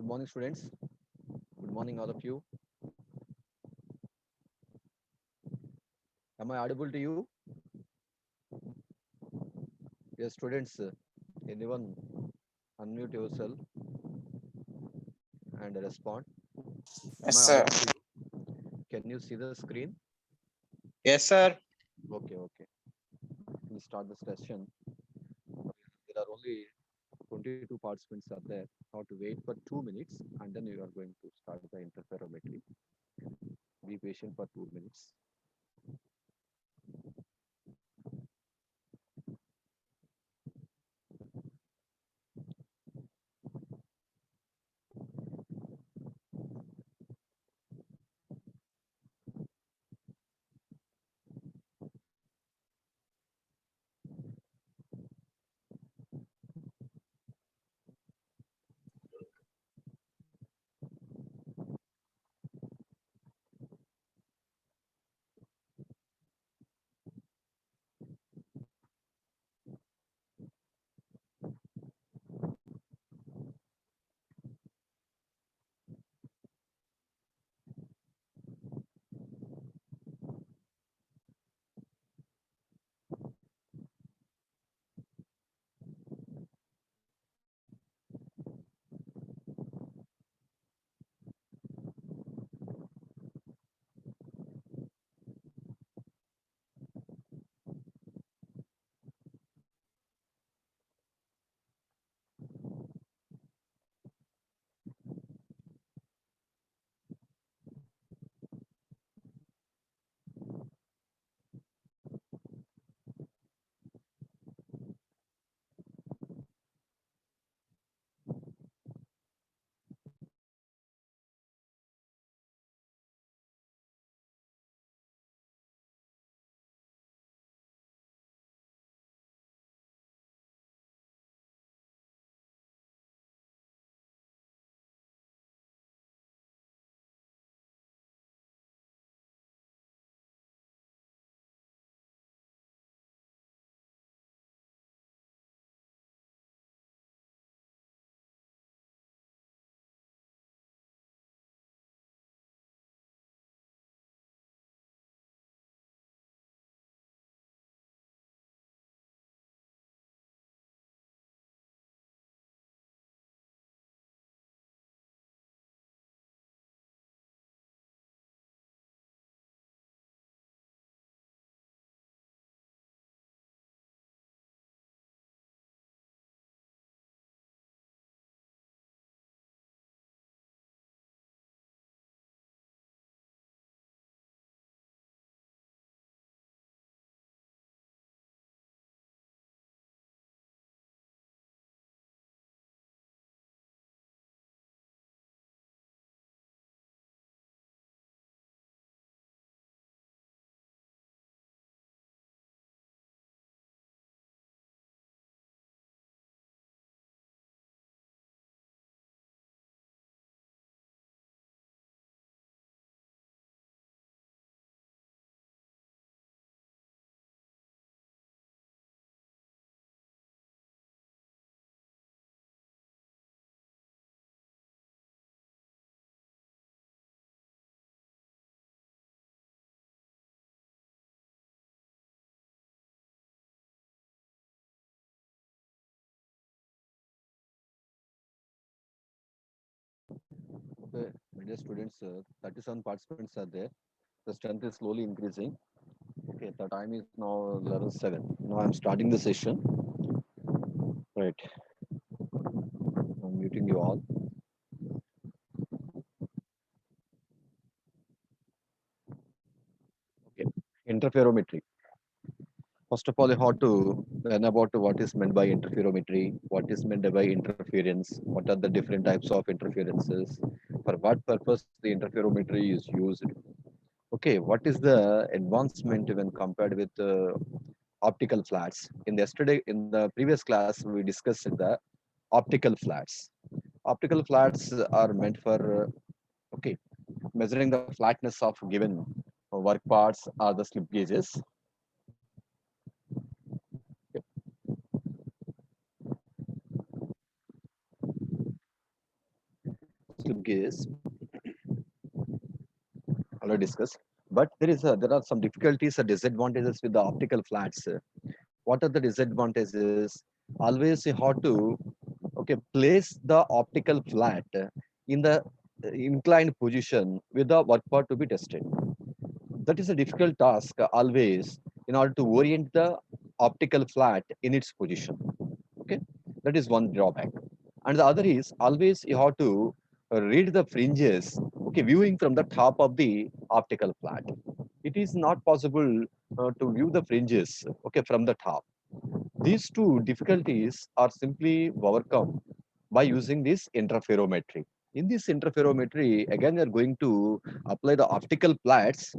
morning, students. Good morning, all of you. Am I audible to you? Yes, students. Anyone unmute yourself and respond. Am Yes, I sir. audible to you? Can you see the screen? Yes, sir. Okay. We'll start the session. There are only 22 participants are there. Now to wait for 2 minutes, and then you are going to start the interferometry. Be patient for 2 minutes. Okay, my dear students, 37 participants are there. The strength is slowly increasing. Okay, the time is now 11:07. Now I'm starting the session. Right, I'm muting you all. Okay, interferometry. First of all, you have to learn about what is meant by interferometry, what is meant by interference, what are the different types of interferences, for what purpose the interferometry is used. Okay, what is the advancement when compared with optical flats? In the previous class, we discussed the optical flats. Optical flats are meant for okay measuring the flatness of given work parts or the slip gauges. is already discussed, but there are some difficulties or disadvantages with the optical flats. What are the disadvantages? Always you have to place the optical flat in the inclined position with the work part to be tested. That is a difficult task always in order to orient the optical flat in its position. Okay, that is one drawback. And the other is always you have to read the fringes, viewing from the top of the optical flat. It is not possible to view the fringes, from the top. These two difficulties are simply overcome by using this interferometry. In this interferometry, again, we are going to apply the optical flats,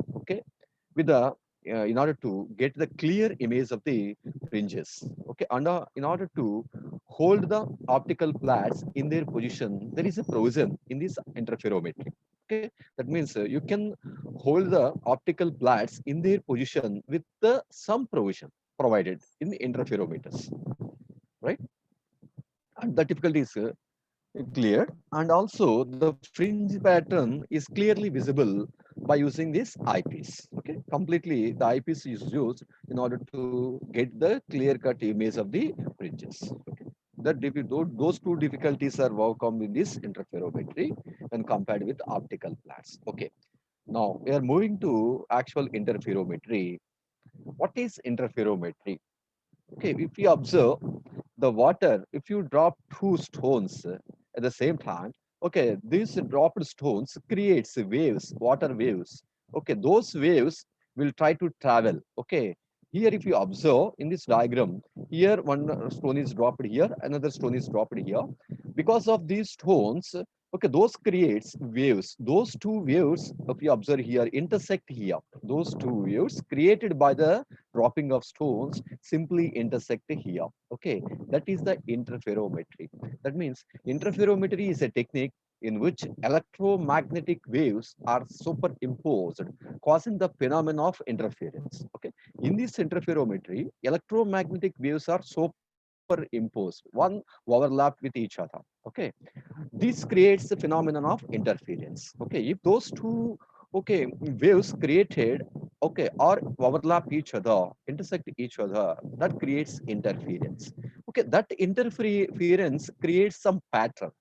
with the in order to get the clear image of the fringes. And in order to hold the optical flats in their position, there is a provision in this interferometry. That means you can hold the optical flats in their position with some provision provided in the interferometers, right? And the difficulty is cleared, and also the fringe pattern is clearly visible by using this eyepiece. Completely the eyepiece is used in order to get the clear cut image of the fringes. Those two difficulties are overcome in this interferometry when compared with optical flats. Now we are moving to actual interferometry. What is interferometry? If you observe the water, if you drop two stones at the same time, these dropped stones creates waves, water waves. Those waves will try to travel. Here if you observe in this diagram, here one stone is dropped here, another stone is dropped here. Because of these stones, those creates waves. Those two waves, if you observe here, intersect here. Those two waves created by the dropping of stones simply intersect here. That is the interferometry. That means interferometry is a technique in which electromagnetic waves are superimposed, causing the phenomenon of interference. In this interferometry, electromagnetic waves are superimposed, one overlapped with each other. This creates the phenomenon of interference. If those two waves created or overlap each other, intersect each other, that creates interference. That interference creates some pattern.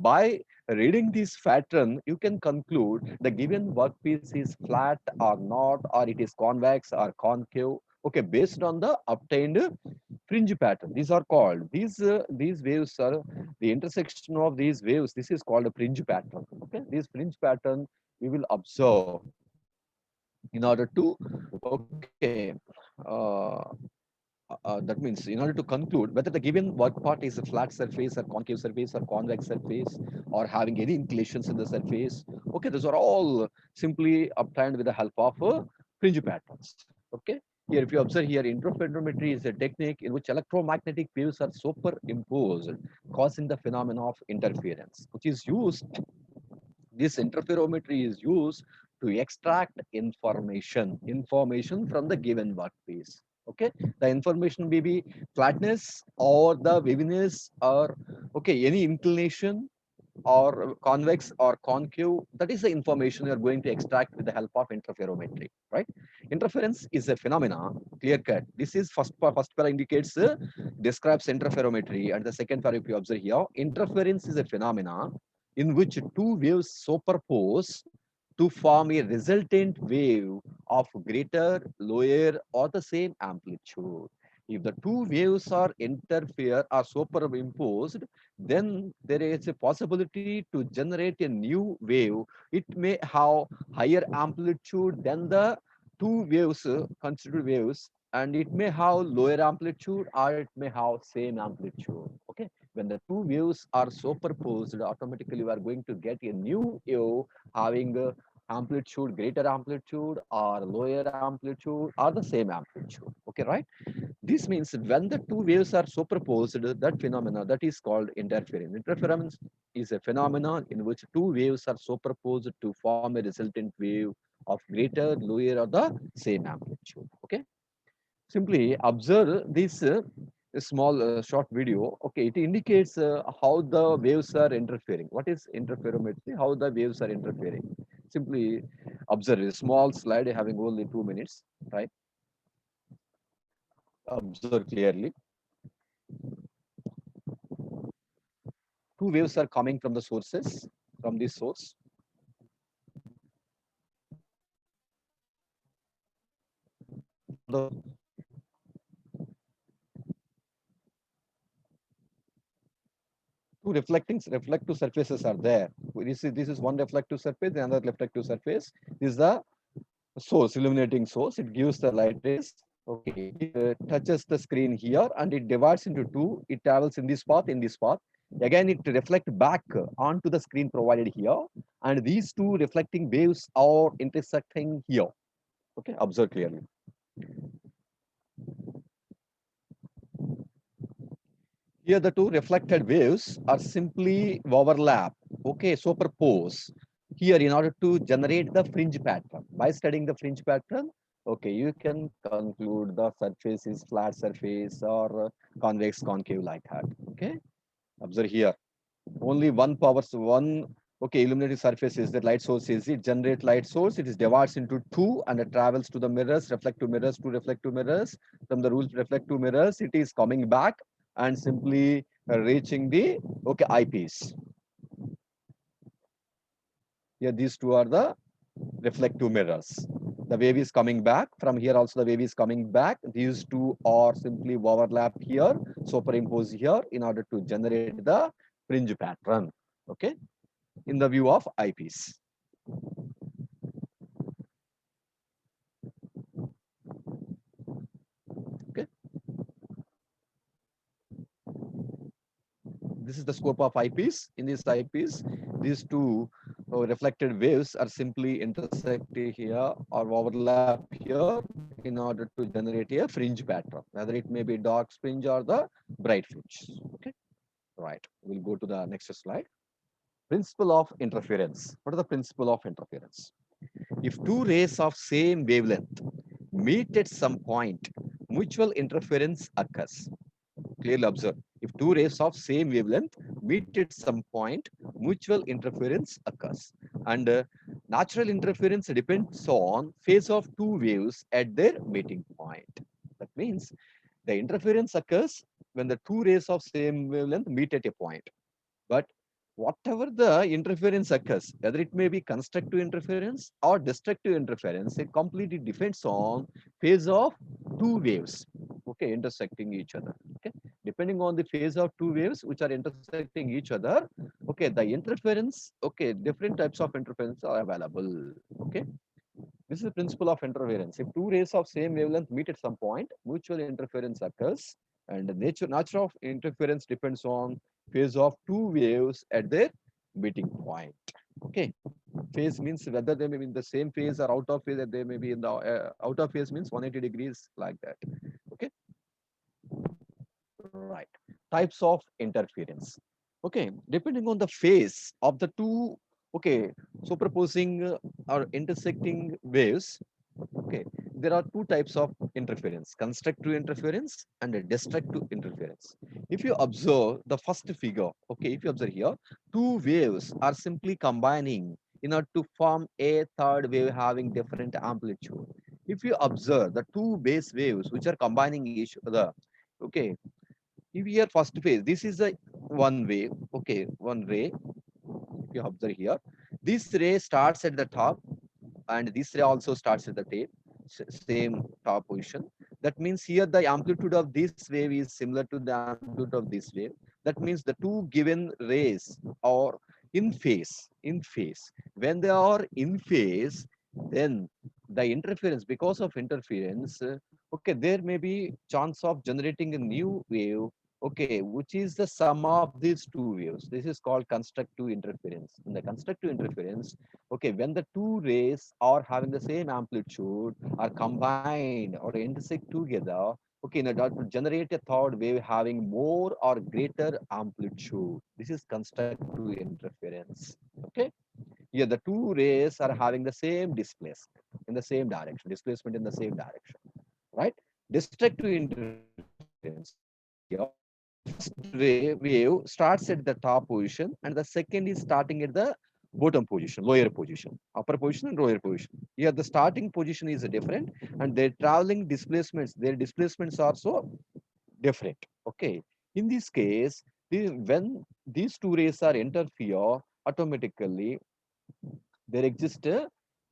By reading this pattern, you can conclude the given workpiece is flat or not, or it is convex or concave. Based on the obtained fringe pattern. These are called these waves are the intersection of these waves. This is called a fringe pattern. This fringe pattern we will observe in order to uh, that means in order to conclude whether the given work part is a flat surface or concave surface or convex surface or having any inclinations in the surface. Those are all simply obtained with the help of fringe patterns. Here, if you observe here, interferometry is a technique in which electromagnetic waves are superimposed, causing the phenomenon of interference, which is used. This interferometry is used to extract information from the given workpiece. The information may be flatness or the waviness or any inclination or convex or concave. That is the information you are going to extract with the help of interferometry, right? Interference is a phenomena, clear cut. This is first para indicates describes interferometry, and the second para, if you observe here, interference is a phenomena in which two waves superpose to form a resultant wave of greater, lower, or the same amplitude. If the two waves are interfere or superimposed, then there is a possibility to generate a new wave. It may have higher amplitude than the two waves, considered waves, and it may have lower amplitude or it may have same amplitude. When the two waves are superposed, automatically we are going to get a new wave having amplitude, greater amplitude or lower amplitude or the same amplitude. Right? This means when the two waves are superposed, that phenomena that is called interference. Interference is a phenomenon in which two waves are superposed to form a resultant wave of greater, lower, or the same amplitude. Simply observe this a small short video. Okay, it indicates how the waves are interfering. What is interferometry? How the waves are interfering. Simply observe a small slide having only 2 minutes, right? Observe clearly. Two waves are coming from the sources, from this source. The two reflective surfaces are there. This is one reflective surface, the other reflective surface. This is the source, illuminating source. It gives the light rays. Okay, it touches the screen here and it divides into two. It travels in this path, in this path. Again, it reflects back onto the screen provided here. And these two reflecting waves are intersecting here. Okay, observe clearly. Here, the two reflected waves are simply overlap. Okay, superpose. Here, in order to generate the fringe pattern, by studying the fringe pattern, okay, you can conclude the surface is flat surface or convex concave like that. Okay, observe here. Only one power, one illuminating surface is the light source. Is it generate light source? It is divides into two and it travels to the mirrors, reflective mirrors, two reflective mirrors. From the rules reflective mirrors, it is coming back and simply reaching the eyepiece. Here, these two are the reflective mirrors. The wave is coming back. From here also the wave is coming back. These two are simply overlap here, superimpose here in order to generate the fringe pattern. Okay, in the view of eyepiece. Okay, this is the scope of eyepiece. In this eyepiece, these two reflected waves are simply intersecting here or overlap here in order to generate a fringe pattern, whether it may be dark fringe or the bright fringe. Okay, right. We'll go to the next slide. Principle of interference. What is the principle of interference? If two rays of same wavelength meet at some point, mutual interference occurs. Clearly observe. If two rays of same wavelength meet at some point, mutual interference occurs. And natural interference depends on phase of two waves at their meeting point. That means the interference occurs when the two rays of same wavelength meet at a point. But whatever the interference occurs, whether it may be constructive interference or destructive interference, it completely depends on phase of two waves, okay, intersecting each other. Okay, depending on the phase of two waves which are intersecting each other, okay, the interference, okay, different types of interference are available. Okay, this is the principle of interference. If two rays of same wavelength meet at some point, mutual interference occurs, and the nature of interference depends on phase of two waves at their meeting point. Okay, phase means whether they may be in the same phase or out of phase, that they may be in the out of phase means 180 degrees like that. Okay, right. Types of interference. Okay, depending on the phase of the two, okay, superposing or intersecting waves. Okay, there are two types of interference: constructive interference and a destructive interference. If you observe the first figure, okay, if you observe here, two waves are simply combining in order to form a third wave having different amplitude. If you observe the two base waves which are combining each other, okay, if here first phase, this is a one wave, okay, one ray. If you observe here, this ray starts at the top and this ray also starts at the tail, same top position. That means here the amplitude of this wave is similar to the amplitude of this wave. That means the two given rays are in phase. In phase. When they are in phase, then the interference, because of interference, okay, there may be chance of generating a new wave, okay, which is the sum of these two waves. This is called constructive interference. In the constructive interference, okay, when the two rays are having the same amplitude, are combined or intersect together, okay, in order to generate a third wave having more or greater amplitude. This is constructive interference. Okay, here the two rays are having the same displacement in the same direction, displacement in the same direction, right? Destructive interference. first wave starts at the top position and the second is starting at the bottom position, lower position, upper position and lower position. Here the starting position is different and their traveling displacements, their displacements are also different. Okay. In this case, when these two rays are interfere, automatically there exists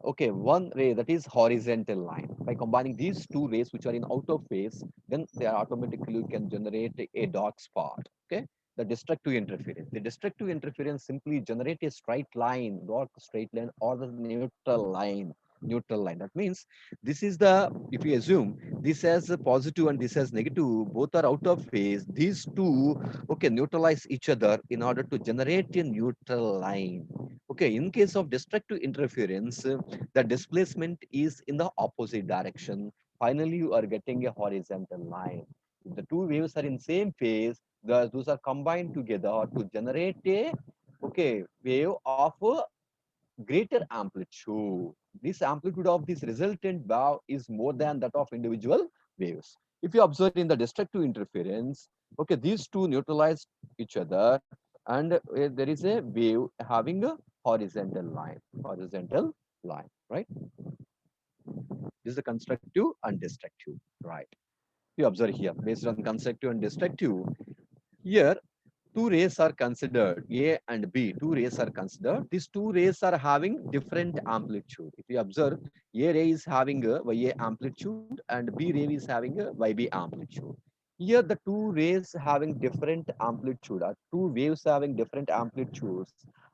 okay, one ray that is horizontal line. By combining these two rays which are in out of phase, then they are automatically can generate a dark spot. Okay, the destructive interference. The destructive interference simply generate a straight line, dark straight line, or the neutral line. Neutral line. That means this is the, if you assume this has a positive and this has negative, both are out of phase. These two, okay, neutralize each other in order to generate a neutral line. Okay, in case of destructive interference, the displacement is in the opposite direction. Finally, you are getting a horizontal line. If the two waves are in same phase, those are combined together to generate a okay wave of a greater amplitude. This amplitude of this resultant wave is more than that of individual waves. If you observe in the destructive interference, okay, these two neutralize each other, and there is a wave having a horizontal line, right? This is the constructive and destructive, right? You observe here, based on constructive and destructive, here two rays are considered, A and B, two rays are considered. These two rays are having different amplitude. If you observe, A ray is having a YA amplitude and B ray is having a YB amplitude. Here the two rays having different amplitude, or two waves having different amplitudes,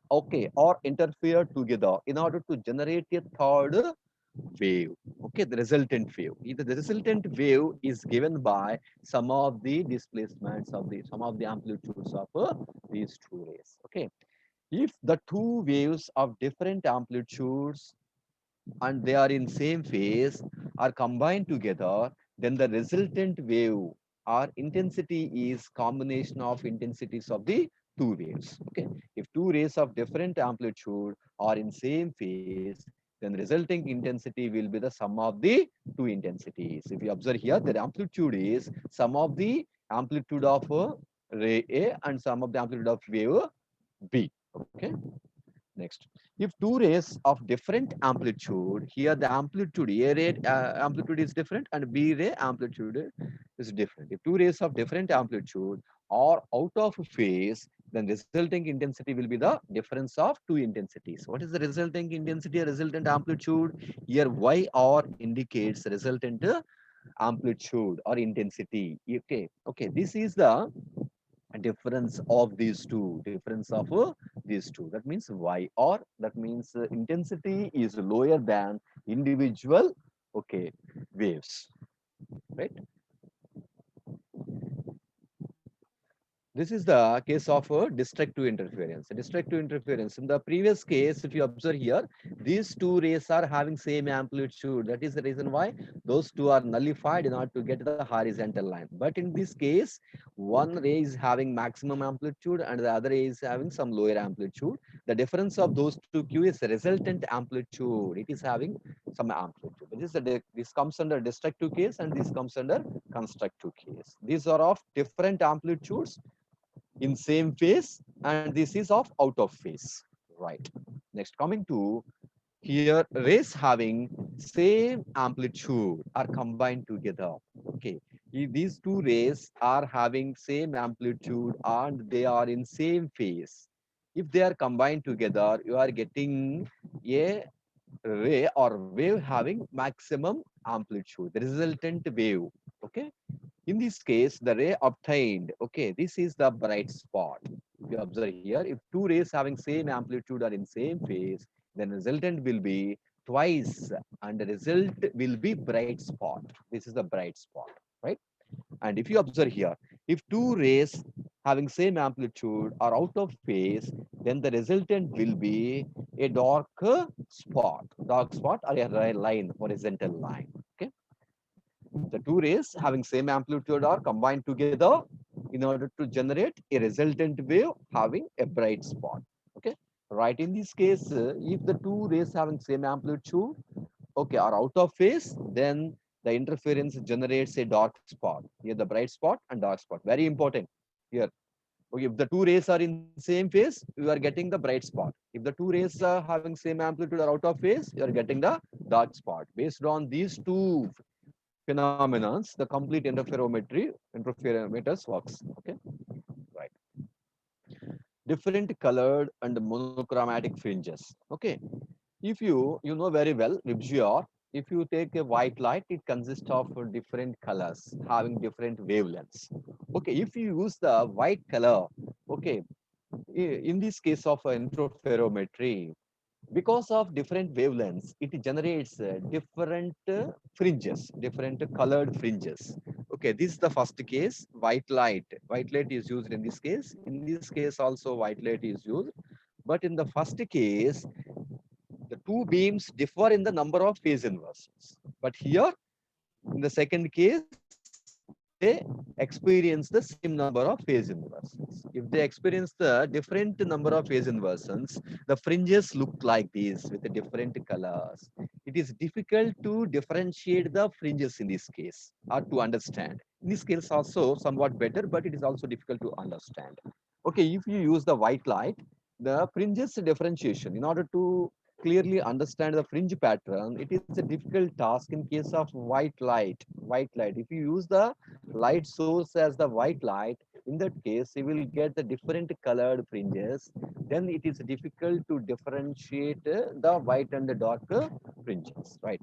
okay, or interfere together in order to generate a third wave. Okay, the resultant wave. Either the resultant wave is given by some of the displacements of the some of the amplitudes of these two rays. Okay, if the two waves of different amplitudes and they are in same phase are combined together, then the resultant wave or intensity is combination of intensities of the two waves. Okay, if two rays of different amplitude are in same phase, then resulting intensity will be the sum of the two intensities. If you observe here, the amplitude is sum of the amplitude of ray A and sum of the amplitude of wave B. Okay. Next, if two rays of different amplitude, here the amplitude, A ray amplitude is different and B ray amplitude is different. If two rays of different amplitude are out of phase, then resulting intensity will be the difference of two intensities. What is the resulting intensity or resultant amplitude? Here YR indicates resultant amplitude or intensity. Okay, okay, this is the difference of these two, difference of these two. That means y, or that means intensity is lower than individual okay waves, right? This is the case of destructive interference. Destructive interference. In the previous case, if you observe here, these two rays are having same amplitude. That is the reason why those two are nullified in order to get the horizontal line. But in this case, one ray is having maximum amplitude and the other ray is having some lower amplitude. The difference of those two Q is resultant amplitude. It is having some amplitude. This comes under destructive case and this comes under constructive case. These are of different amplitudes in same phase and this is of out of phase, right? Next, coming to here, rays having same amplitude are combined together. Okay, if these two rays are having same amplitude and they are in same phase, if they are combined together, you are getting a ray or wave having maximum amplitude, the resultant wave. Okay, in this case, the ray obtained, okay, this is the bright spot. If you observe here, if two rays having same amplitude are in same phase, then resultant will be twice and the result will be bright spot. This is the bright spot, right? And if you observe here, if two rays having same amplitude are out of phase, then the resultant will be a dark spot or a line, horizontal line. Okay. The two rays having same amplitude are combined together in order to generate a resultant wave having a bright spot. Okay, right. In this case, if the two rays having same amplitude, okay, are out of phase, then the interference generates a dark spot. Here the bright spot and dark spot. Very important here. Okay, if the two rays are in same phase, you are getting the bright spot. If the two rays are having same amplitude or out of phase, you are getting the dark spot. Based on these two phenomena, the complete interferometers works. Okay, right. Different colored and monochromatic fringes. Okay, if you know very well VIBGYOR, if you take a white light, it consists of different colors having different wavelengths. Okay, if you use the white color, okay, in this case of interferometry, because of different wavelengths, it generates different fringes, different colored fringes. Okay, this is the first case, white light. White light is used in this case. In this case also white light is used. But in the first case, the two beams differ in the number of phase inversions. But here, in the second case, they experience the same number of phase inversions. If they experience the different number of phase inversions, the fringes look like this with the different colors. It is difficult to differentiate the fringes in this case or to understand. In this case also somewhat better, but it is also difficult to understand. Okay, if you use the white light, the fringes differentiation, in order to clearly understand the fringe pattern, it is a difficult task in case of white light. White light. If you use the light source as the white light, in that case, you will get the different colored fringes. Then it is difficult to differentiate the white and the dark fringes, right?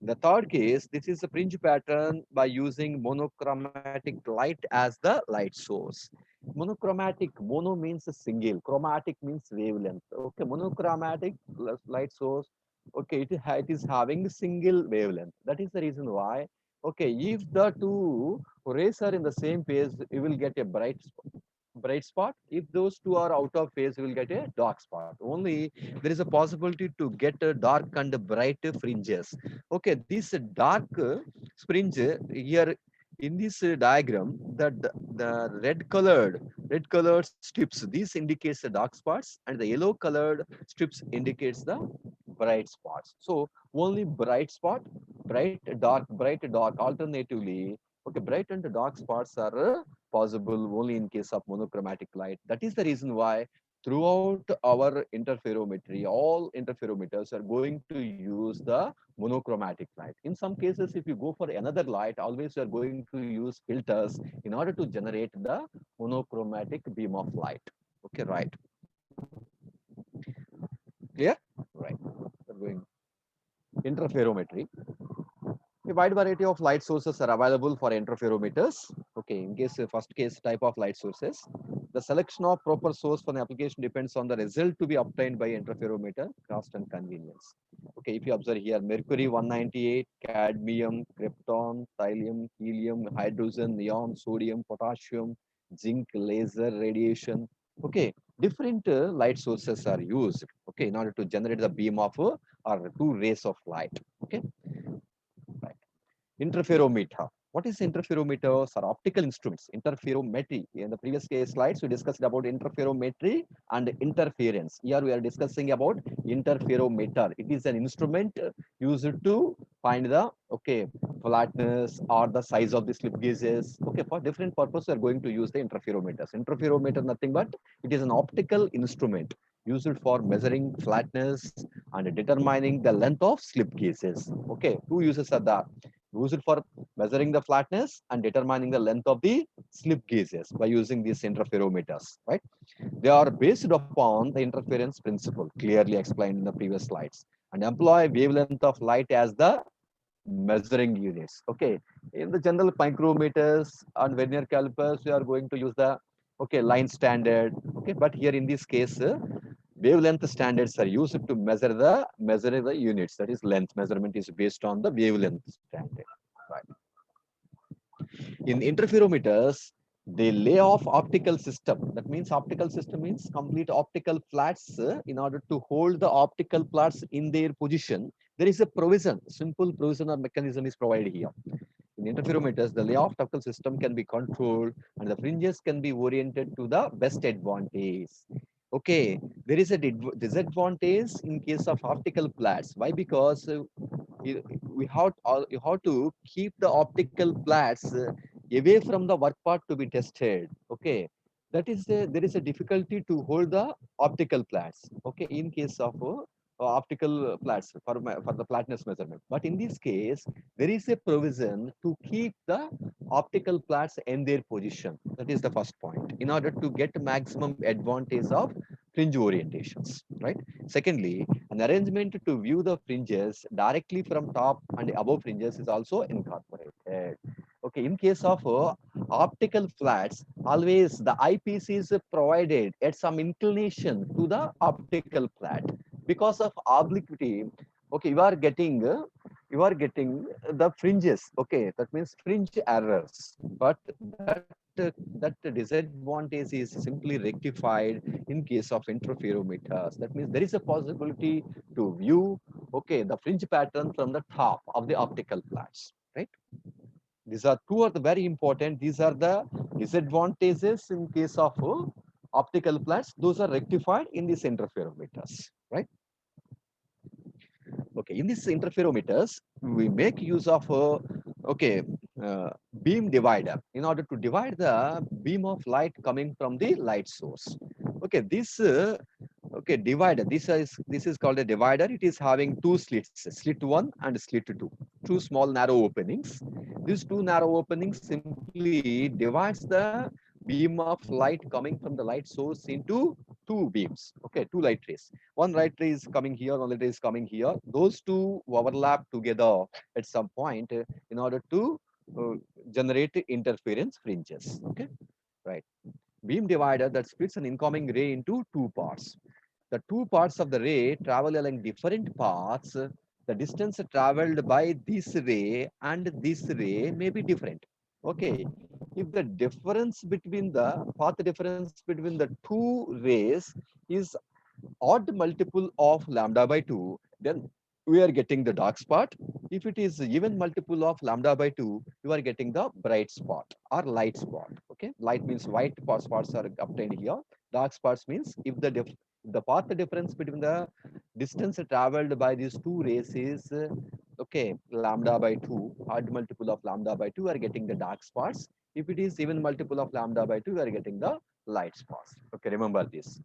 The third case, this is a fringe pattern by using monochromatic light as the light source. Monochromatic, mono means a single, chromatic means wavelength. Okay, monochromatic light source. Okay, it is having single wavelength. That is the reason why. Okay, if the two rays are in the same phase, you will get a bright spot. If those two are out of phase, you will get a dark spot. Only there is a possibility to get a dark and bright fringes. Okay, this dark fringe here in this diagram, the red colored strips, this indicates the dark spots, and the yellow colored strips indicates the bright spots. So only bright spot, bright, dark. Alternatively, okay, bright and dark spots are possible only in case of monochromatic light. That is the reason why throughout our interferometry, all interferometers are going to use the monochromatic light. In some cases, if you go for another light, always you are going to use filters in order to generate the monochromatic beam of light. Okay, right. Clear? Right. We're going interferometry. A wide variety of light sources are available for interferometers. Okay, in case first case type of light sources, the selection of proper source for the application depends on the result to be obtained by interferometer, cost and convenience. Okay, if you observe here, mercury 198, cadmium, krypton, thallium, helium, hydrogen, neon, sodium, potassium, zinc, laser, radiation. Okay, different light sources are used. Okay, in order to generate the beam of or two rays of light. Okay. Right. Interferometer. What is interferometers or optical instruments? Interferometry. In the previous case slides, we discussed about interferometry and interference. Here we are discussing about interferometer. It is an instrument used to find the flatness or the size of the slip gauges. Okay, for different purposes, we are going to use the interferometers. Interferometer, nothing but it is an optical instrument used for measuring flatness and determining the length of slip gauges. Okay, two uses are there. Use it for measuring the flatness and determining the length of the slip gauges by using these interferometers, right? They are based upon the interference principle, clearly explained in the previous slides, and employ wavelength of light as the measuring units. Okay, in the general micrometers and vernier calipers, we are going to use the line standard. Okay, but here in this case, wavelength standards are used to measure the units. That is, length measurement is based on the wavelength standard. Right. In interferometers, they lay off optical system. That means optical system means complete optical flats. In order to hold the optical flats in their position, there is a provision, simple provision or mechanism is provided here. In interferometers, the layoff optical system can be controlled and the fringes can be oriented to the best advantage. Okay, there is a disadvantage in case of optical flats. Why? Because you have to keep the optical flats away from the work part to be tested. Okay, that is there is a difficulty to hold the optical flats. Okay, in case of optical flats for the flatness measurement. But in this case, there is a provision to keep the optical flats in their position. That is the first point. In order to get maximum advantage of fringe orientations, right? Secondly, an arrangement to view the fringes directly from top and above fringes is also incorporated. Okay, in case of optical flats, always the eyepiece is provided at some inclination to the optical flat. Because of obliquity, okay, you are getting the fringes. Okay, that means fringe errors. But that disadvantage is simply rectified in case of interferometers. That means there is a possibility to view, okay, the fringe pattern from the top of the optical flats, right? These are two are the very important. These are the disadvantages in case of optical flats. Those are rectified in these interferometers, right? Okay, in these interferometers, we make use of okay uh, beam divider in order to divide the beam of light coming from the light source. Okay, this okay divider. This is called a divider. It is having two slits, slit one and slit two, two small narrow openings. These two narrow openings simply divides the beam of light coming from the light source into two beams. Okay, two light rays. One light ray is coming here, one light ray is coming here. Those two overlap together at some point in order to uh, generate interference fringes. Okay, right. Beam divider that splits an incoming ray into two parts. The two parts of the ray travel along different paths. The distance traveled by this ray and this ray may be different. Okay, if the difference between the path difference between the two rays is odd multiple of lambda by 2, then we are getting the dark spot. If it is even multiple of lambda by 2, you are getting the bright spot or light spot. Okay, light means white spots are obtained here. Dark spots means if the path difference between the distance traveled by these two rays is okay lambda by 2, odd multiple of lambda by 2, are getting the dark spots. If it is even multiple of lambda by 2, we are getting the light spots. Okay, remember this.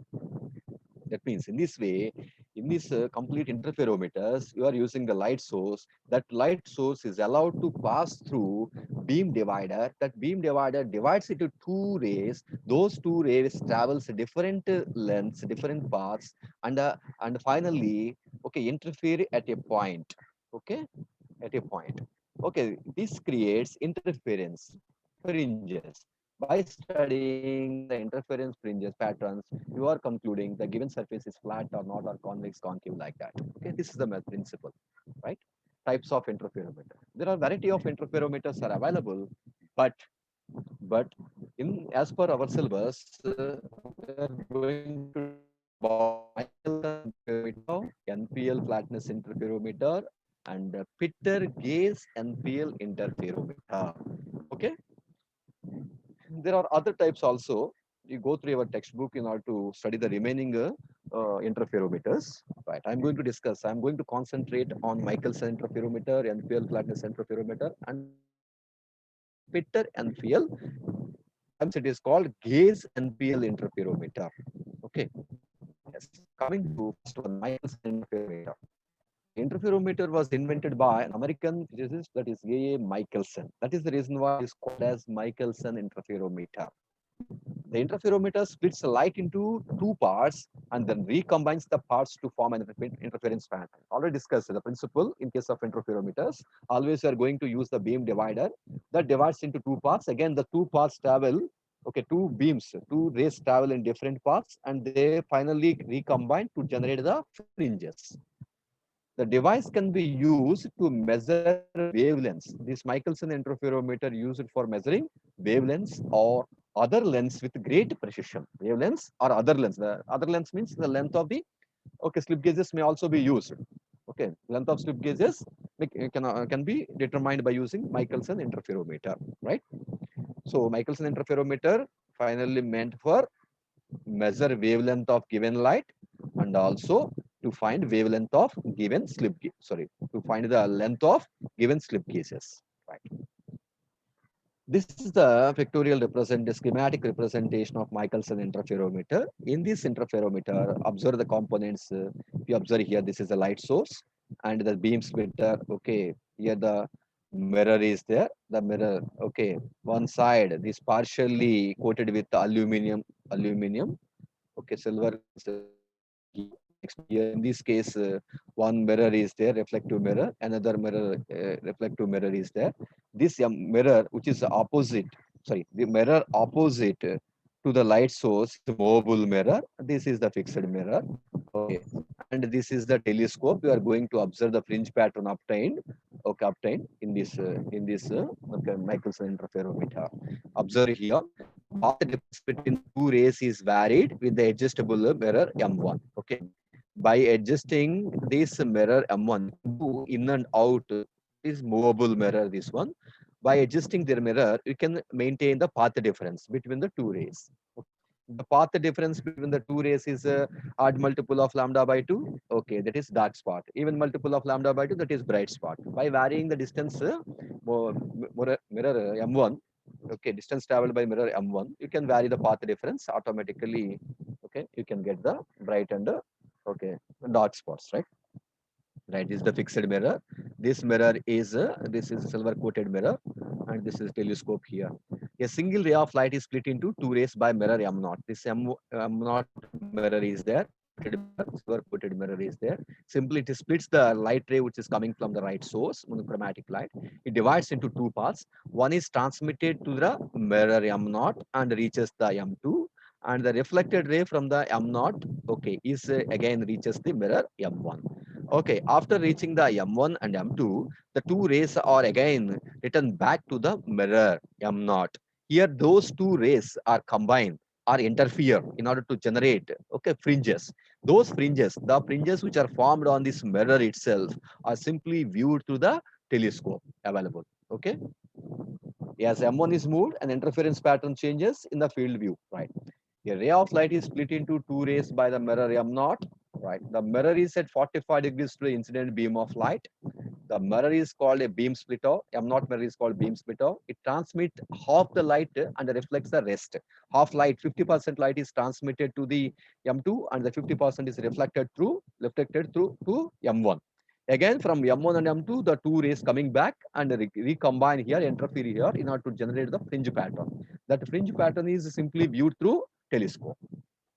That means in this way, in this complete interferometers, you are using the light source. That light source is allowed to pass through beam divider. That beam divider divides into two rays. Those two rays travels different lengths, different paths, and finally, okay, interfere at a point. Okay, at a point. Okay, this creates interference fringes. By studying the interference fringes patterns, you are concluding the given surface is flat or not or convex, concave like that. Okay, this is the principle, right? Types of interferometer. There are variety of interferometers are available, but in as per our syllabus, we are going to discuss about interferometer, NPL flatness interferometer, and Pitter gauge NPL interferometer. Okay, there are other types also. You go through your textbook in order to study the remaining interferometers. Right. I'm going to discuss. I'm going to concentrate on Michelson interferometer, NPL flatness interferometer, and Pitter NPL. Sometimes it is called gauge NPL interferometer. Okay. Yes. Coming to first one, Michelson interferometer. Interferometer was invented by an American physicist, that is A. Michelson. That is the reason why it is called as Michelson interferometer. The interferometer splits the light into two parts and then recombines the parts to form an interference pattern. Already discussed the principle in case of interferometers. Always you are going to use the beam divider that divides into two parts. Again, the two parts travel, okay, two beams, two rays travel in different paths and they finally recombine to generate the fringes. The device can be used to measure wavelengths. This Michelson interferometer used for measuring wavelengths or other lengths with great precision. Wavelengths or other lengths. The other lengths means the length of the, okay, slip gauges may also be used. Okay, length of slip gauges can be determined by using Michelson interferometer, right? So Michelson interferometer finally meant for measure wavelength of given light and also to find wavelength of given to find the length of given slip gauges, right? This is the pictorial represent the schematic representation of Michelson interferometer. In this interferometer, observe the components. You observe here, this is a light source and the beam splitter. Okay, here the mirror is there. The mirror, okay, one side is partially coated with aluminum. Okay, silver here. Next here, in this case, one mirror is there, reflective mirror. Another mirror, reflective mirror is there. This mirror, which is opposite, sorry, the mirror opposite to the light source, is mobile mirror. This is the fixed mirror. Okay, and this is the telescope. You are going to observe the fringe pattern obtained. Okay, obtained in this okay, Michelson interferometer. Observe here. The path difference between the two rays is varied with the adjustable mirror M1. Okay, by adjusting this mirror M1, you can do in and out. Is movable mirror. This one. By adjusting their mirror, you can maintain the path difference between the two rays. The path difference between the two rays is odd multiple of lambda by 2. Okay, that is dark spot. Even multiple of lambda by 2, that is bright spot. By varying the distance, mirror M1, okay, distance traveled by mirror M1, you can vary the path difference automatically. Okay, you can get the bright and okay, dark spots, right? Right, this is the fixed mirror. This is a silver coated mirror, and this is telescope here. A single ray of light is split into two rays by mirror M0. This M0 mirror is there. Silver coated mirror is there. Simply it splits the light ray which is coming from the right source, monochromatic light. It divides into two parts. One is transmitted to the mirror M0 and reaches the M2, and the reflected ray from the M0, okay, is again reaches the mirror M1. Okay, after reaching the M1 and M2, the two rays are again returned back to the mirror M0. Here, those two rays are combined or interfere in order to generate, okay, fringes. Those fringes, the fringes which are formed on this mirror itself, are simply viewed through the telescope available. Okay, as M1 is moved, an interference pattern changes in the field view, right? A ray of light is split into two rays by the mirror M0, right? The mirror is at 45 degrees to the incident beam of light. The mirror is called a beam splitter. M0 mirror is called beam splitter. It transmits half the light and reflects the rest. Half light, 50% light is transmitted to the M2 and the 50% is reflected through to M1. Again, from M1 and M2, the two rays coming back and recombine here, interfere here in order to generate the fringe pattern. That fringe pattern is simply viewed through telescope.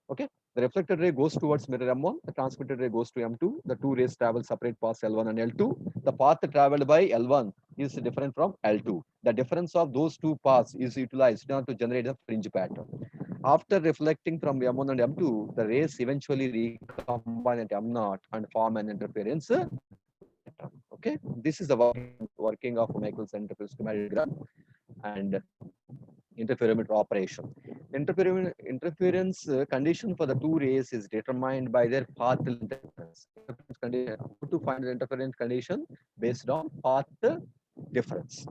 Okay, the reflected ray goes towards mirror M1, the transmitted ray goes to M2. The two rays travel separate paths L1 and L2. The path traveled by L1 is different from L2. The difference of those two paths is utilized now to generate a fringe pattern. After reflecting from M1 and M2, the rays eventually recombine at M0 and form an interference pattern. Okay, this is the working of Michelson interference schematic and interferometer operation. Interference condition for the two rays is determined by their path difference. How to find the interference condition based on path difference.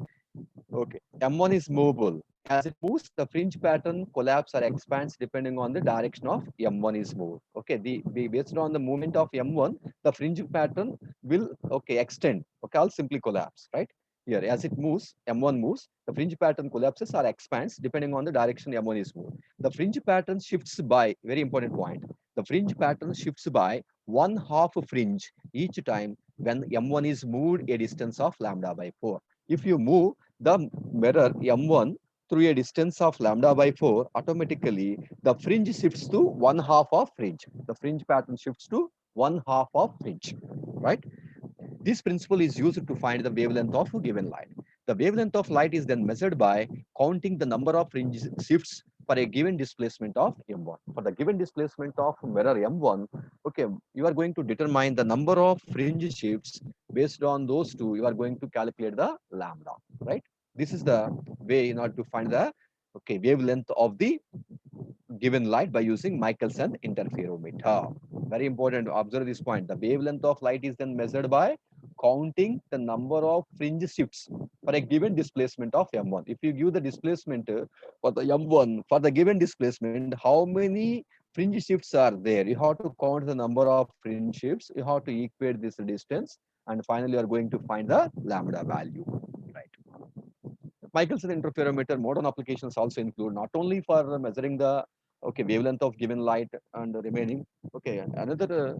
Okay, M1 is movable. As it moves, the fringe pattern collapse or expands depending on the direction of M1 is moved. Okay, based on the movement of M1, the fringe pattern will extend. Okay, I'll simply collapse, right? Here, as it moves, M1 moves, the fringe pattern collapses or expands depending on the direction M1 is moved. The fringe pattern shifts by, very important point, the fringe pattern shifts by one half fringe each time when M1 is moved a distance of lambda by 4. If you move the mirror M1 through a distance of lambda by 4, automatically the fringe shifts to one half of fringe. The fringe pattern shifts to one half of fringe, right? This principle is used to find the wavelength of a given light. The wavelength of light is then measured by counting the number of fringe shifts for a given displacement of M1. For the given displacement of mirror M1, okay, you are going to determine the number of fringe shifts. Based on those two, you are going to calculate the lambda, right? This is the way in order to find the wavelength of the given light by using Michelson interferometer. Very important to observe this point. The wavelength of light is then measured by counting the number of fringe shifts for a given displacement of M1. If you give the displacement for the M1, for the given displacement, how many fringe shifts are there? You have to count the number of fringe shifts. You have to equate this distance. And finally, you are going to find the lambda value. Right. Michelson interferometer modern applications also include not only for measuring the wavelength of given light and the remaining. Another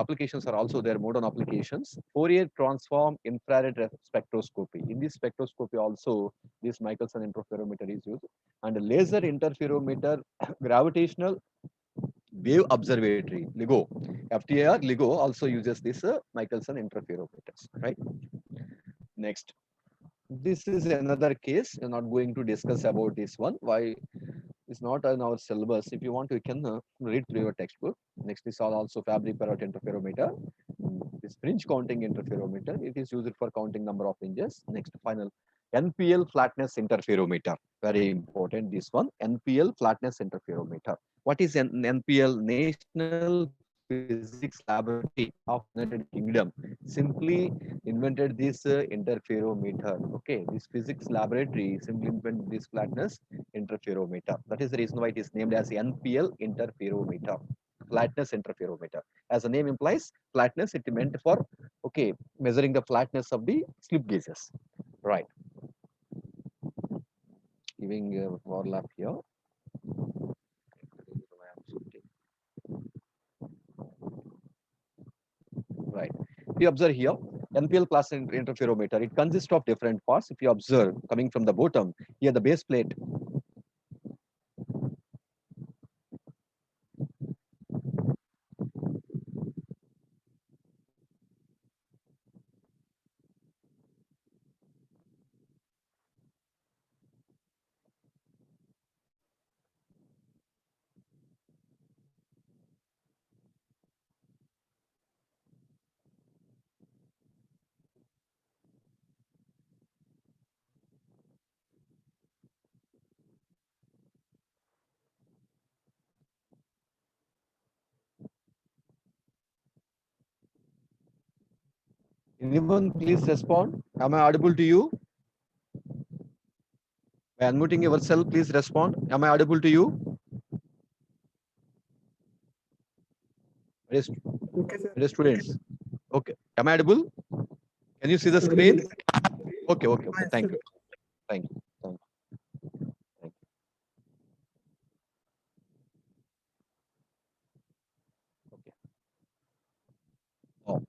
applications are also there, modern applications. Fourier transform infrared spectroscopy. In this spectroscopy also this Michelson interferometer is used, and laser interferometer, gravitational wave observatory, LIGO, FTIR LIGO also uses this Michelson interferometers, right? Next, this is another case. We're not going to discuss about this one. Why? It's not in our syllabus. If you want, you can read through your textbook. Next is also Fabry-Perot interferometer. This fringe counting interferometer. It is used for counting number of fringes. Next, final NPL flatness interferometer. Very important. This one, NPL flatness interferometer. What is an NPL? National Physics Laboratory of United Kingdom simply invented this interferometer. Okay, this physics laboratory simply invented this flatness interferometer. That is the reason why it is named as NPL interferometer, flatness interferometer. As the name implies, flatness, it meant for measuring the flatness of the slip gauges. Right. Giving overlap here. Right. If you observe here, NPL class interferometer, it consists of different parts. If you observe coming from the bottom, here the base plate. Anyone please respond? Am I audible to you? By unmuting yourself, please respond. Am I audible to you? Dear students. Okay. Am I audible? Can you see the screen? Okay. Thank you. Thank you. Thank you. Thank you. Okay. Now,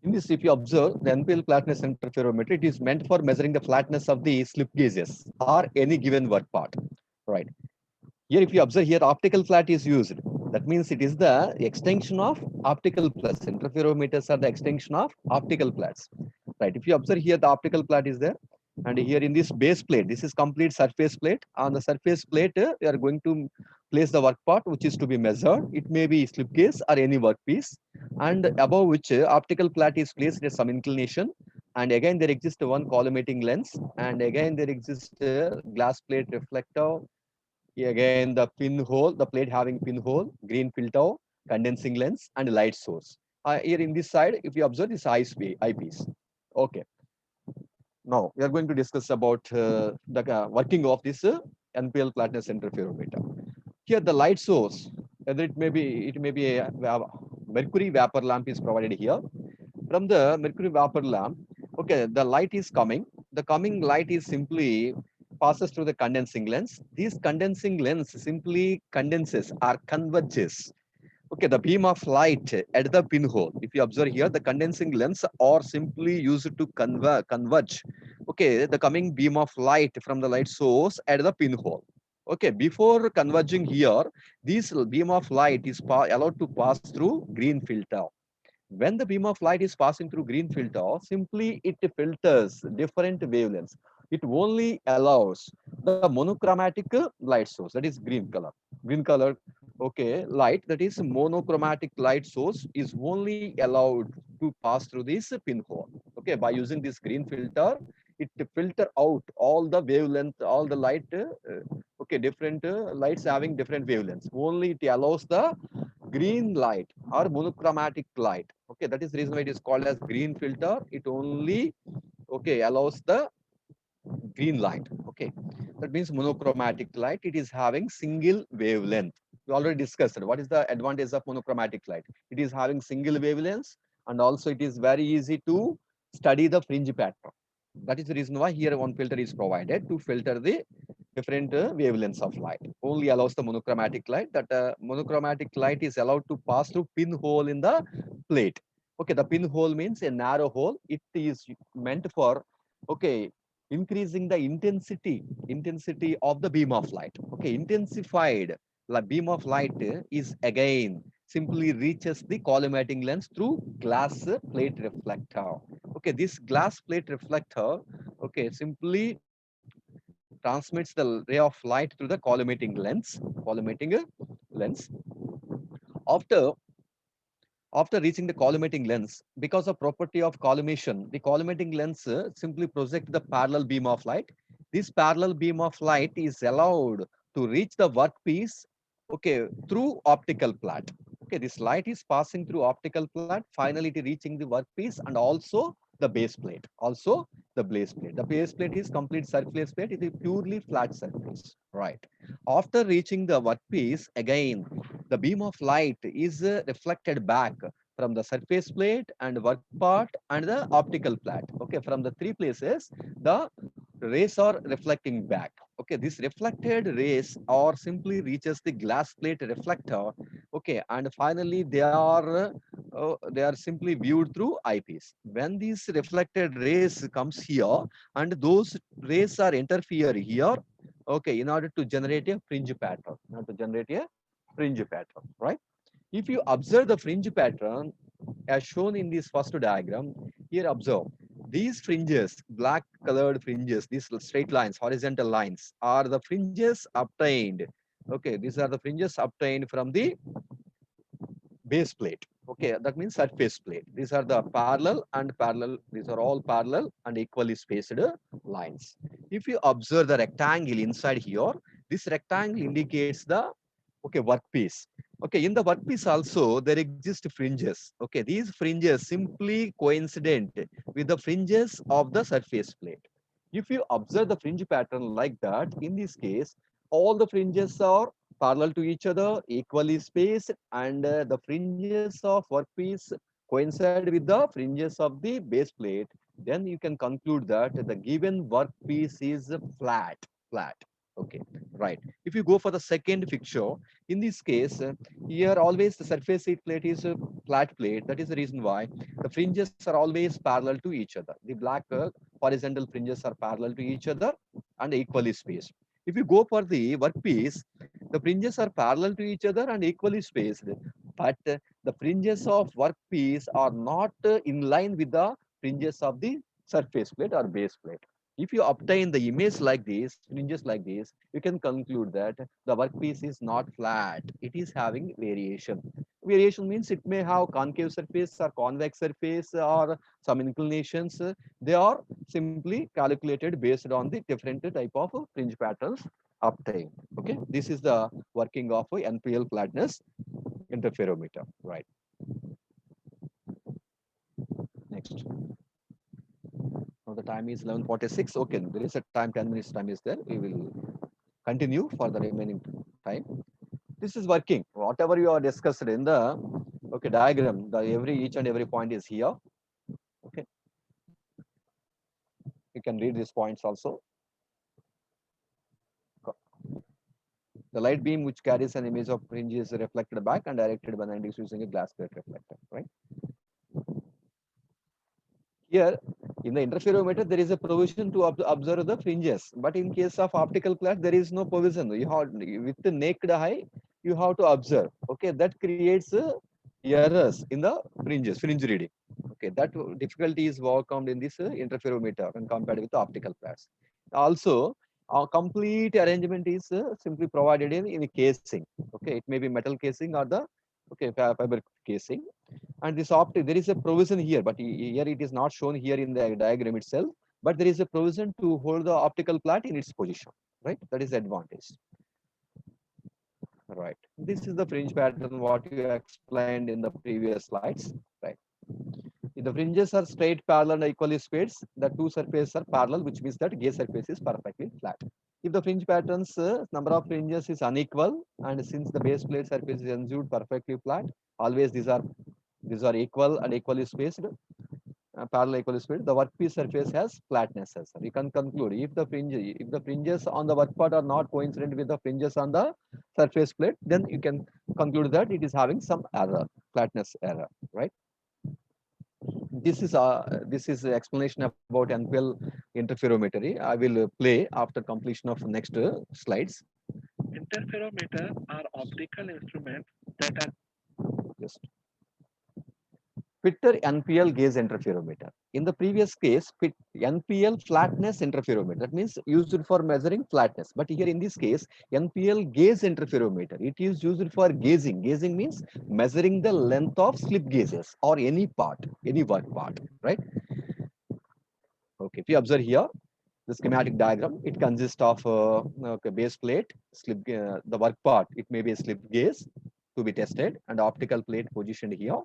in this, if you observe the NPL flatness interferometer, it is meant for measuring the flatness of the slip gauges or any given work part. Right. Here, if you observe here, optical flat is used. That means it is the extension of optical flats. Interferometers are the extension of optical flats. Right. If you observe here, the optical flat is there. And here in this base plate, this is complete surface plate. On the surface plate, we are going to place the work part which is to be measured. It may be slip gauge or any workpiece. And above which optical flat is placed at some inclination. And again, there exists one collimating lens. And again, there exists a glass plate reflector. Again, the pinhole, the plate having pinhole, green filter, condensing lens, and light source. Here in this side, if you observe this eyepiece. Okay. Now we are going to discuss about the working of this NPL flatness interferometer. Here, the light source, whether it may be a mercury vapor lamp is provided here. From the mercury vapor lamp, the light is coming. The coming light is simply passes through the condensing lens. This condensing lens simply condenses or converges. The beam of light at the pinhole. If you observe here, the condensing lens are simply used to converge. The coming beam of light from the light source at the pinhole. Before converging here, this beam of light is allowed to pass through green filter. When the beam of light is passing through green filter, simply it filters different wavelengths. It only allows the monochromatic light source, that is green color. Green color, light, that is monochromatic light source, is only allowed to pass through this pinhole. By using this green filter, it filter out all the wavelength, all the light, different lights having different wavelengths. Only it allows the green light or monochromatic light. That is the reason why it is called as green filter. It only allows the green light. That means monochromatic light. It is having single wavelength. We already discussed what is the advantage of monochromatic light. It is having single wavelengths, and also it is very easy to study the fringe pattern. That is the reason why here one filter is provided to filter the different wavelengths of light. Only allows the monochromatic light. That monochromatic light is allowed to pass through pinhole in the plate. Okay, the pinhole means a narrow hole. It is meant for, okay, increasing the intensity of the beam of light. Okay, intensified beam of light is again simply reaches the collimating lens through glass plate reflector. Okay, this glass plate reflector, okay, simply transmits the ray of light through the collimating lens. After reaching the collimating lens, because of property of collimation, the collimating lens simply project the parallel beam of light. This parallel beam of light is allowed to reach the workpiece, okay, through optical flat. Okay, this light is passing through optical flat, finally it reaching the workpiece and also the base plate. Also the base plate. The base plate is complete surface plate. It is purely flat surface. Right. After reaching the workpiece, again the beam of light is reflected back from the surface plate and work part and the optical flat. Okay, from the three places, the rays are reflecting back. Okay, this reflected rays or simply reaches the glass plate reflector. Okay, and finally they are simply viewed through eyepiece. When these reflected rays comes here and those rays are interfere here, okay, in order to generate a fringe pattern, fringe pattern, right? If you observe the fringe pattern as shown in this first diagram, here observe these fringes, black colored fringes, these straight lines, horizontal lines are the fringes obtained. Okay, these are the fringes obtained from the base plate. Okay, that means surface plate. These are the parallel and parallel. These are all parallel and equally spaced lines. If you observe the rectangle inside here, this rectangle indicates the, okay, workpiece. Okay, in the workpiece also there exist fringes. Okay, these fringes simply coincident with the fringes of the surface plate. If you observe the fringe pattern like that, in this case, all the fringes are parallel to each other, equally spaced, and the fringes of workpiece coincide with the fringes of the base plate, then you can conclude that the given workpiece is flat. Okay, right. If you go for the second picture, in this case, here always the surface sheet plate is a flat plate. That is the reason why the fringes are always parallel to each other. The black horizontal fringes are parallel to each other and equally spaced. If you go for the workpiece, the fringes are parallel to each other and equally spaced, but the fringes of workpiece are not in line with the fringes of the surface plate or base plate. If you obtain the image like this, fringes like this, you can conclude that the workpiece is not flat. It is having variation. Variation means it may have concave surface or convex surface or some inclinations. They are simply calculated based on the different type of fringe patterns obtained. Okay, this is the working of NPL flatness interferometer. Right. Next. Now the time is 11:46. Okay, there is a time, 10 minutes time is there. We will continue for the remaining time. This is working. Whatever you are discussed in the, okay, diagram, the each and every point is here. Okay, you can read these points also. The light beam which carries an image of fringe is reflected back and directed by 90 using a glass plate reflector. Right. Here, in the interferometer, there is a provision to observe the fringes. But in case of optical flat, there is no provision. You have, with the naked eye, you have to observe. Okay, that creates errors in the fringe reading. Okay, that difficulty is overcome in this interferometer when compared with the optical flats. Also, our complete arrangement is simply provided in a casing. Okay, it may be metal casing or the, okay, fiber casing. And this optic, there is a provision here, but here it is not shown here in the diagram itself, but there is a provision to hold the optical flat in its position, right? That is the advantage. Right. This is the fringe pattern what you explained in the previous slides, right? If the fringes are straight, parallel, and equally spaced, the two surfaces are parallel, which means that gaze surface is perfectly flat. If the fringe patterns number of fringes is unequal, and since the base plate surface is ensured perfectly flat, always these are equal and equally spaced. parallel equal split, the workpiece surface has flatness as well. You can conclude if the fringes on the work part are not coincident with the fringes on the surface plate, then you can conclude that it is having some error, flatness error, right? This is the explanation about NPL interferometry. I will play after completion of next slides. Interferometer are optical instruments that are Just Fitter NPL gauge interferometer. In the previous case, NPL flatness interferometer. That means used for measuring flatness. But here in this case, NPL gauge interferometer. It is used for gauging. Gauging means measuring the length of slip gauges or any part, any work part, right? Okay, if you observe here, the schematic diagram, it consists of okay, base plate, the work part, it may be a slip gauge to be tested, and optical plate positioned here.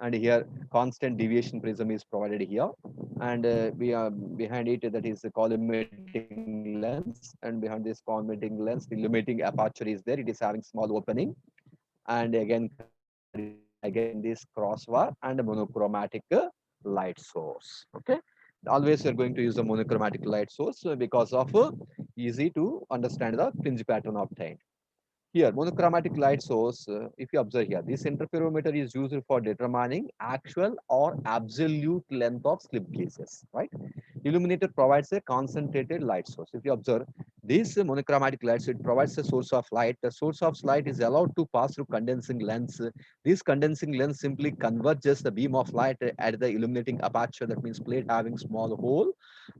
And here, constant deviation prism is provided here. And we are behind it, that is the collimating lens. And behind this collimating lens, the illuminating aperture is there. It is having small opening. And again this crossbar and a monochromatic light source. Okay, always you're going to use a monochromatic light source because of easy to understand the fringe pattern obtained. Here, monochromatic light source, if you observe here, this interferometer is used for determining actual or absolute length of slip gauges, right? Illuminator provides a concentrated light source. If you observe, this monochromatic light, it provides a source of light. The source of light is allowed to pass through condensing lens. This condensing lens simply converges the beam of light at the illuminating aperture, that means plate having small hole.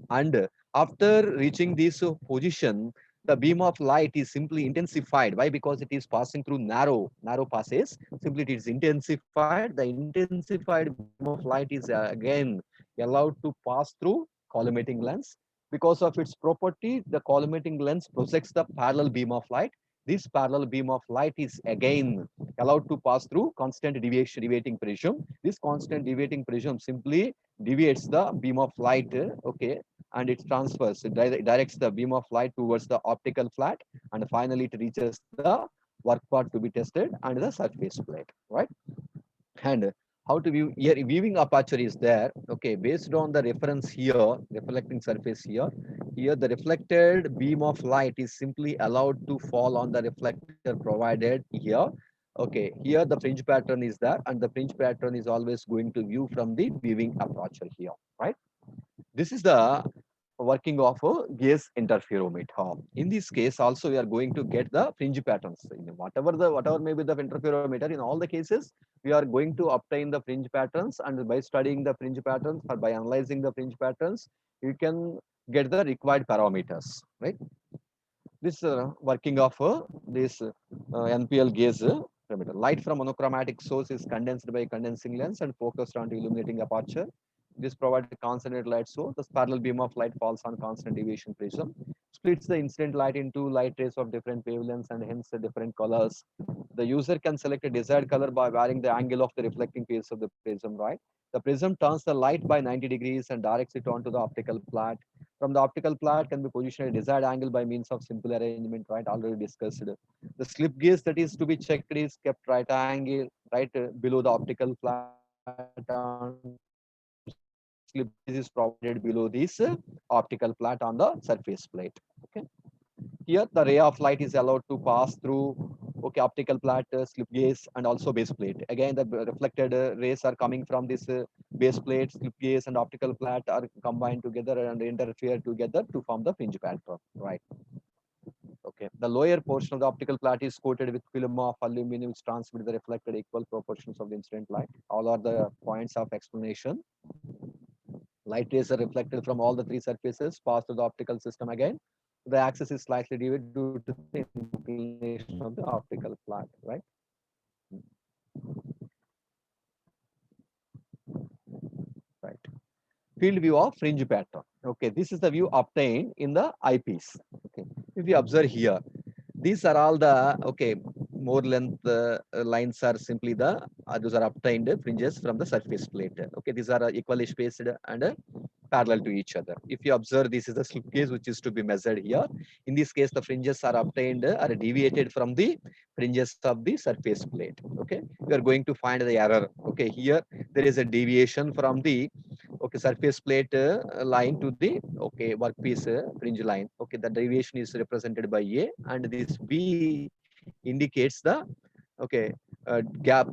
And after reaching this position, the beam of light is simply intensified. Why? Because it is passing through narrow passes. Simply it is intensified. The intensified beam of light is again allowed to pass through collimating lens. Because of its property, the collimating lens projects the parallel beam of light. This parallel beam of light is again allowed to pass through constant deviating prism. This constant deviating prism simply deviates the beam of light, okay, and it transfers, it directs the beam of light towards the optical flat, and finally it reaches the work part to be tested and the surface plate, right? And how to view here, viewing aperture is there, okay, based on the reference here, reflecting surface here. Here the reflected beam of light is simply allowed to fall on the reflector provided here. Okay, here the fringe pattern is there, and the fringe pattern is always going to view from the viewing aperture here, right? This is the working of a gaze interferometer. In this case, also we are going to get the fringe patterns. Whatever may be the interferometer, in all the cases, we are going to obtain the fringe patterns, and by studying the fringe patterns or by analyzing the fringe patterns, you can get the required parameters, right? This working of this NPL gaze parameter. Light from monochromatic source is condensed by condensing lens and focused onto illuminating aperture. This provides a concentrated light source. The parallel beam of light falls on constant deviation prism, splits the incident light into light rays of different wavelengths and hence different colors. The user can select a desired color by varying the angle of the reflecting phase of the prism, right? The prism turns the light by 90 degrees and directs it onto the optical flat. From the optical flat can be positioned at desired angle by means of simple arrangement, right? Already discussed. The slip gauge that is to be checked is kept right angle, right below the optical flat, slip gauge is provided below this optical flat on the surface plate. Okay. Here, the ray of light is allowed to pass through, okay, optical flat, slip gauge, and also base plate. Again, the reflected rays are coming from this base plate, slip gauge, and optical flat are combined together and interfere together to form the fringe pattern, right? Okay. The lower portion of the optical flat is coated with film of aluminum, which transmits the reflected equal proportions of the incident light. All are the points of explanation. Light rays are reflected from all the three surfaces, pass through the optical system again. The axis is slightly deviated due to the inclination of the optical flat, right? Right. Field view of fringe pattern. Okay, this is the view obtained in the eyepiece. Okay, if you observe here, these are all the, okay, more length lines are simply the those are obtained fringes from the surface plate. Okay, these are equally spaced and parallel to each other. If you observe, this is the slip gauge which is to be measured here. In this case, the fringes are obtained are deviated from the fringes of the surface plate. Okay, we are going to find the error. Okay, here there is a deviation from the, okay, okay, surface plate line to the okay workpiece fringe line. Okay, the deviation is represented by A, and this B indicates the okay gap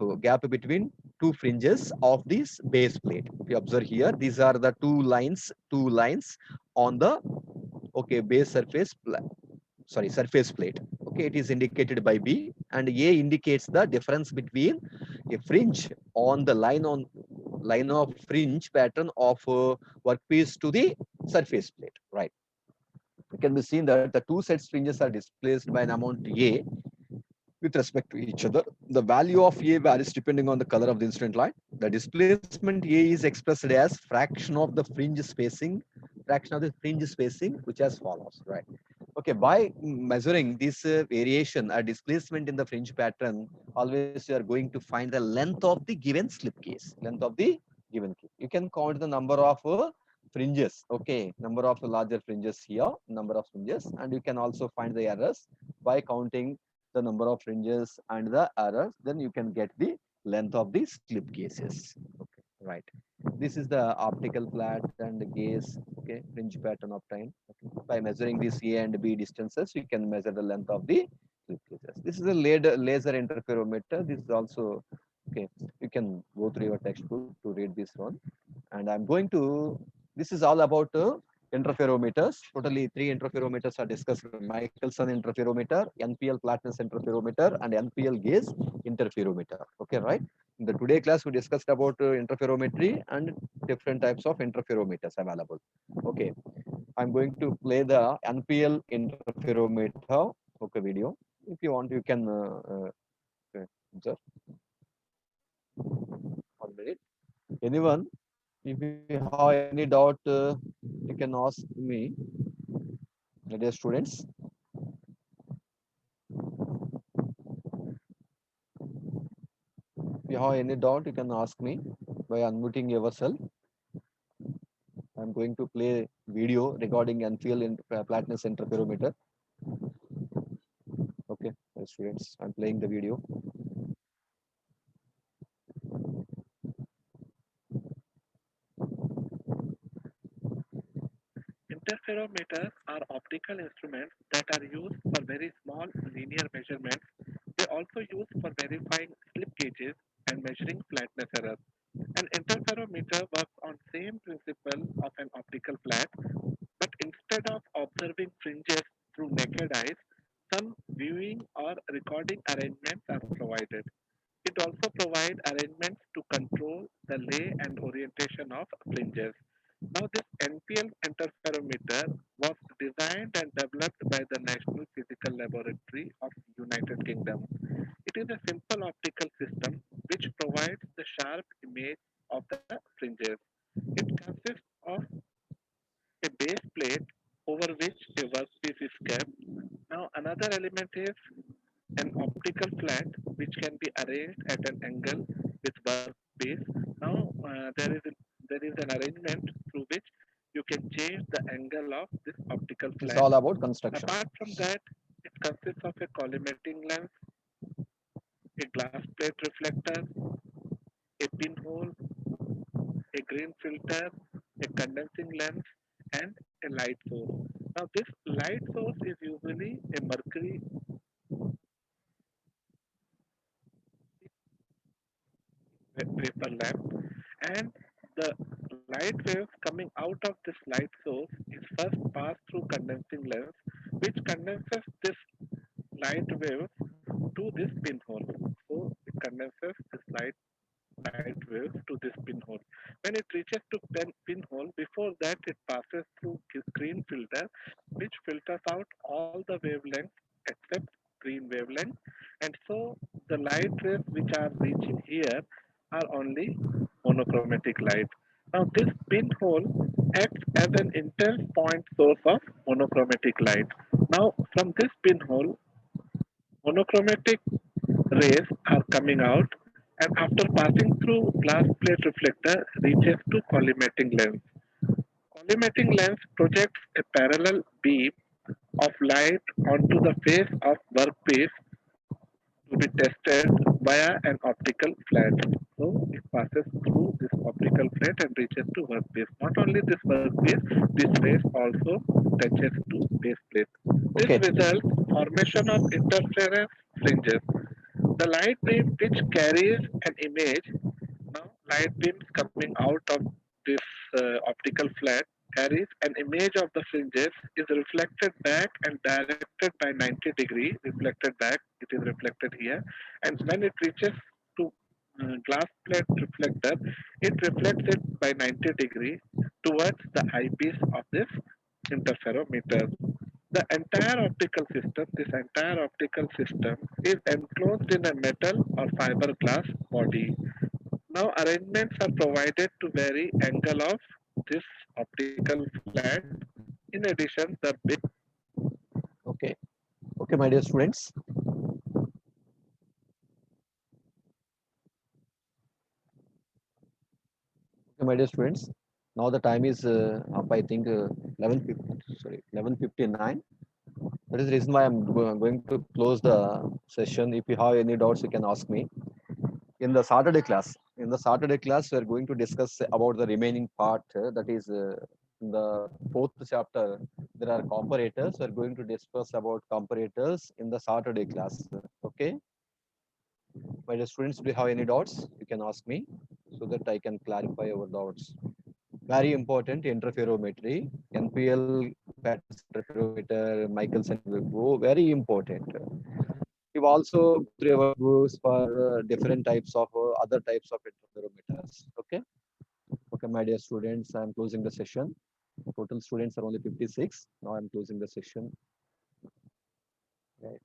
between two fringes of this base plate. If you observe here, these are the two lines on the okay base surface plate. Okay, it is indicated by B, and A indicates the difference between a fringe on the line of fringe pattern of workpiece to the surface plate, right? It can be seen that the two sets fringes are displaced by an amount A with respect to each other. The value of A varies depending on the color of the incident line. The displacement A is expressed as fraction of the fringe spacing, which as follows, right? Okay, by measuring this variation or displacement in the fringe pattern, always you are going to find the length of the given slip case, length of the given case. You can count the number of fringes, okay, number of larger fringes here, number of fringes, and you can also find the errors by counting the number of fringes and the errors. Then you can get the length of the slip cases. Okay, right. This is the optical flat and the gaze, okay, fringe pattern obtained. Okay. By measuring these A and B distances, you can measure the length of the slip cases. This is a laser interferometer. This is also okay. You can go through your textbook to read this one. And I'm going to. This is all about interferometers. Totally 3 interferometers are discussed: Michelson interferometer, NPL flatness interferometer, and NPL gaze interferometer. Okay, right? In the today class, we discussed about interferometry and different types of interferometers available. Okay, I'm going to play the NPL interferometer okay video. If you want, you can okay, observe. 1 minute. Anyone, if you have any doubt, you can ask me. Dear students, if you have any doubt, you can ask me by unmuting yourself. I'm going to play video regarding NPL in flatness interferometer. Okay, students, I'm playing the video. Interferometers are optical instruments that are used for very small linear measurements. They also used for verifying slip gauges and measuring flatness errors. An interferometer works on same principle of an optical flat, but instead of observing fringes through naked eyes, some viewing or recording arrangements are provided. It also provides arrangements to control the lay and orientation of fringes. Now, this NPL interferometer was designed and developed by the National Physical Laboratory of United Kingdom. It is a simple optical system which provides the sharp image of the fringes. It consists of a base plate over which a workpiece is kept. Now, another element is an optical flat which can be arranged at an angle with workpiece. Now there is an arrangement through which you can change the angle of this optical It's flat. all about construction. Apart from that, it consists of a collimating lens, a glass plate reflector, a pinhole, a green filter, a condensing lens, and a light source. Now this light source is usually a mercury vapor lamp, and the light waves coming out of this light source is first passed through condensing lens, which condenses this light wave to this pinhole. So it condenses this light waves to this pinhole. When it reaches to pinhole, before that it passes through green filter, which filters out all the wavelengths except green wavelength, and so the light rays which are reaching here are only monochromatic light. Now this pinhole acts as an intense point source of monochromatic light. Now from this pinhole, monochromatic rays are coming out, and after passing through glass plate reflector reaches to collimating lens. Collimating lens projects a parallel beam of light onto the face of workpiece to to be tested via an optical flat. So it passes through this optical flat and reaches to workpiece. Not only this workpiece, this rays also touches to base plate. This Okay. results formation of interference fringes. The light beam which carries an image, now light beams coming out of this optical flat carries an image of the fringes, is reflected back and directed by 90 degree, reflected back, it is reflected here, and when it reaches to glass plate reflector, it reflects it by 90 degree towards the eyepiece of this interferometer. The entire optical system, this entire optical system is enclosed in a metal or fiberglass body. Now arrangements are provided to vary angle of this optical flat. In addition, the base Okay. Okay, my dear students. Okay, my dear students. Now the time is up. I think 11:50. Sorry, 11:59. That is the reason why I'm going to close the session. If you have any doubts, you can ask me. In the Saturday class, we're going to discuss about the remaining part. That is in the fourth chapter. There are comparators. We're going to discuss about comparators in the Saturday class. Okay. My dear students, do you have any doubts? You can ask me so that I can clarify your doubts. Very important interferometry, NPL patterns interferometer, Michelson Webb, very important. We've also go through our books for different types of other types of interferometers. Okay. Okay, my dear students, I'm closing the session. Total students are only 56. Now I'm closing the session. Right.